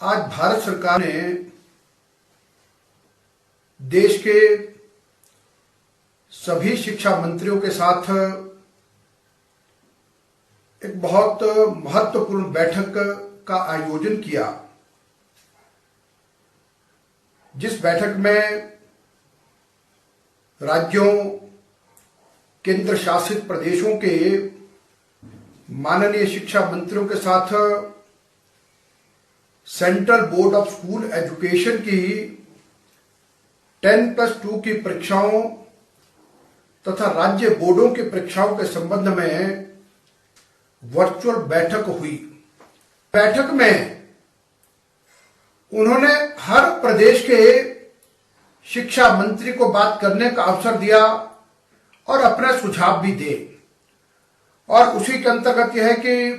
आज भारत सरकार ने देश के सभी शिक्षा मंत्रियों के साथ एक बहुत महत्वपूर्ण बैठक का आयोजन किया, जिस बैठक में राज्यों, केंद्र शासित प्रदेशों के माननीय शिक्षा मंत्रियों के साथ central board of school education की 10+2 की परीक्षाओं तथा राज्य बोर्डों की परीक्षाओं के संबंध में वर्चुअल बैठक हुई। बैठक में उन्होंने हर प्रदेश के शिक्षा मंत्री को बात करने का अवसर दिया और अपने सुझाव भी दिए, और उसी के अंतर्गत यह है कि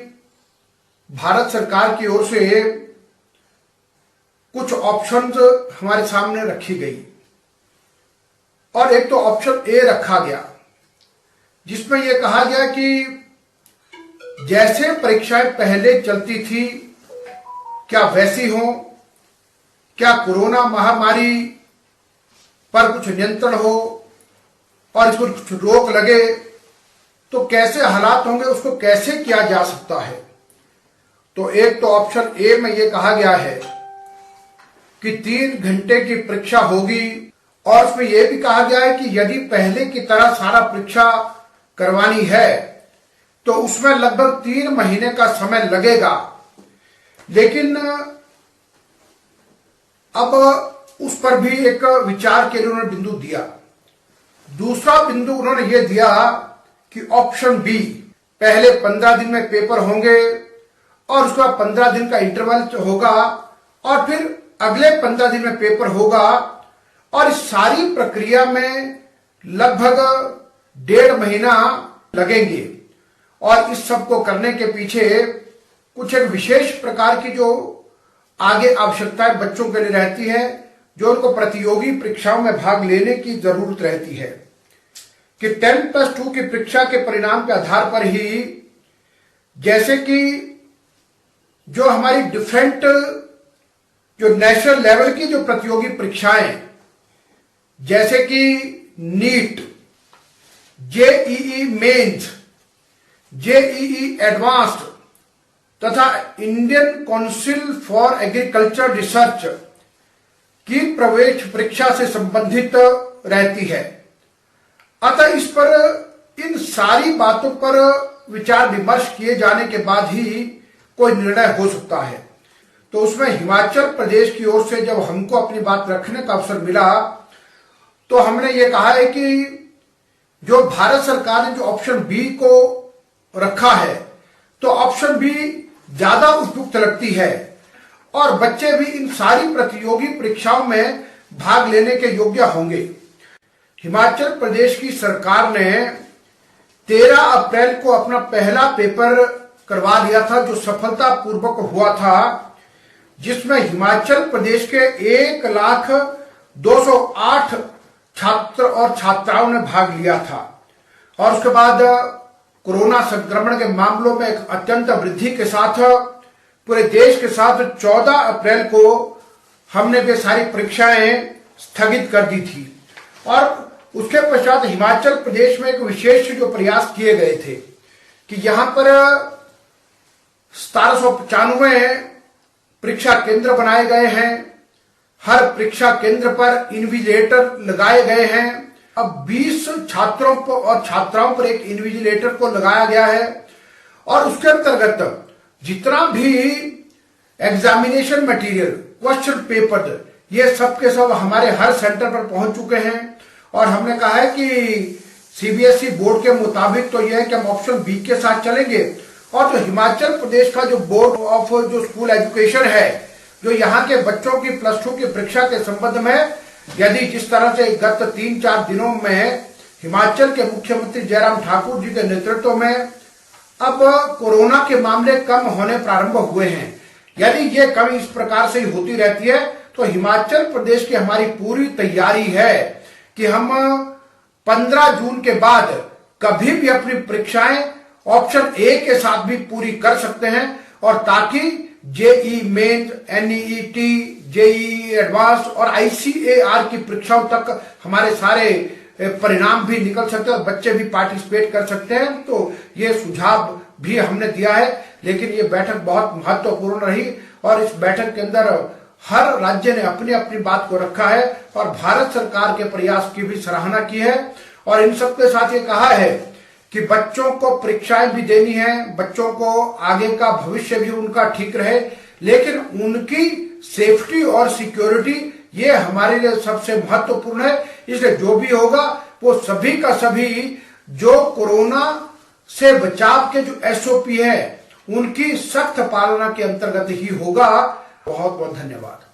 भारत सरकार की ओर से कुछ ऑप्शंस हमारे सामने रखी गई, और एक तो ऑप्शन ए रखा गया जिसमें यह कहा गया कि जैसे परीक्षाएं पहले चलती थी क्या वैसी हो, क्या कोरोना महामारी पर कुछ नियंत्रण हो और इसको कुछ रोक लगे तो कैसे हालात होंगे, उसको कैसे किया जा सकता है। तो एक तो ऑप्शन ए में यह कहा गया है कि 3 घंटे की परीक्षा होगी, और उसमें यह भी कहा गया है कि यदि पहले की तरह सारा परीक्षा करवानी है तो उसमें लगभग 3 महीने का समय लगेगा। लेकिन अब उस पर भी एक विचार के लिए उन्होंने बिंदु दिया। दूसरा बिंदु उन्होंने यह दिया कि ऑप्शन बी, पहले 15 दिन में पेपर होंगे और उसके बाद 15 दिन का इंटरवल होगा और फिर अगले 15 दिन में पेपर होगा, और इस सारी प्रक्रिया में लगभग 1.5 महीना लगेंगे। और इस सब को करने के पीछे कुछ एक विशेष प्रकार की जो आगे आवश्यकताएं बच्चों के लिए रहती है, जो उनको प्रतियोगी परीक्षाओं में भाग लेने की जरूरत रहती है, कि 10+2 की परीक्षा के परिणाम के आधार पर ही, जैसे कि जो हमारी डिफरेंट जो नेशनल लेवल की जो प्रतियोगी परीक्षाएं, जैसे कि NEET, JEE mains, JEE advanced तथा Indian council for agriculture research की प्रवेश परीक्षा से संबंधित रहती है। अतः इस पर इन सारी बातों पर विचार विमर्श किए जाने के बाद ही कोई निर्णय हो सकता है। तो उसमें हिमाचल प्रदेश की ओर से जब हमको अपनी बात रखने का अवसर मिला तो हमने ये कहा है कि जो भारत सरकार ने जो ऑप्शन बी को रखा है, तो ऑप्शन बी ज्यादा उपयुक्त लगती है और बच्चे भी इन सारी प्रतियोगी परीक्षाओं में भाग लेने के योग्य होंगे। हिमाचल प्रदेश की सरकार ने 13 अप्रैल को अपना पहला पेपर करवा लिया था, जो सफलतापूर्वक हुआ था, जिसमें हिमाचल प्रदेश के 1,02,08 छात्र और छात्राओं ने भाग लिया था। और उसके बाद कोरोना संक्रमण के मामलों में एक अत्यंत वृद्धि के साथ पूरे देश के साथ 14 अप्रैल को हमने वे सारी परीक्षाएं स्थगित कर दी थी। और उसके पश्चात हिमाचल प्रदेश में एक विशेष जो प्रयास किए गए थे कि यहां पर 1795 परीक्षा केंद्र बनाए गए हैं, हर परीक्षा केंद्र पर इन्विजिलेटर लगाए गए हैं। अब 20 छात्रों को और छात्राओं पर एक इन्विजिलेटर को लगाया गया है, और उसके अंतर्गत जितना भी एग्जामिनेशन मटेरियल, क्वेश्चन पेपर, ये सब के सब हमारे हर सेंटर पर पहुंच चुके हैं। और हमने कहा है कि सीबीएसई बोर्ड के मुताबिक तो यह है कि हम ऑप्शन बी के साथ चलेंगे, और जो हिमाचल प्रदेश का जो बोर्ड ऑफ जो स्कूल एजुकेशन है, जो यहाँ के बच्चों की +2 की परीक्षा के संबंध में यदि जिस तरह से गत 3-4 दिनों में हिमाचल के मुख्यमंत्री जयराम ठाकुर जी के नेतृत्व में अब कोरोना के मामले कम होने प्रारंभ हुए हैं, यदि ये कमी इस प्रकार से होती रहती है तो हिमाचल प्रदेश की हमारी पूरी तैयारी है कि हम 15 जून के बाद कभी भी अपनी परीक्षाएं ऑप्शन ए के साथ भी पूरी कर सकते हैं, और ताकि JEE main, NEET, JEE advance और ICAR की परीक्षाओं तक हमारे सारे परिणाम भी निकल सकते हैं और बच्चे भी पार्टिसिपेट कर सकते हैं। तो ये सुझाव भी हमने दिया है। लेकिन ये बैठक बहुत महत्वपूर्ण रही और इस बैठक के अंदर हर राज्य ने अपनी अपनी बात को रखा है और भारत सरकार के प्रयास की भी सराहना की है। और इन सबके साथ ये कहा है कि बच्चों को परीक्षाएं भी देनी है, बच्चों को आगे का भविष्य भी उनका ठीक रहे, लेकिन उनकी सेफ्टी और सिक्योरिटी ये हमारे लिए सबसे महत्वपूर्ण है। इसलिए जो भी होगा वो सभी का सभी जो कोरोना से बचाव के जो SOP है उनकी सख्त पालना के अंतर्गत ही होगा। बहुत बहुत धन्यवाद।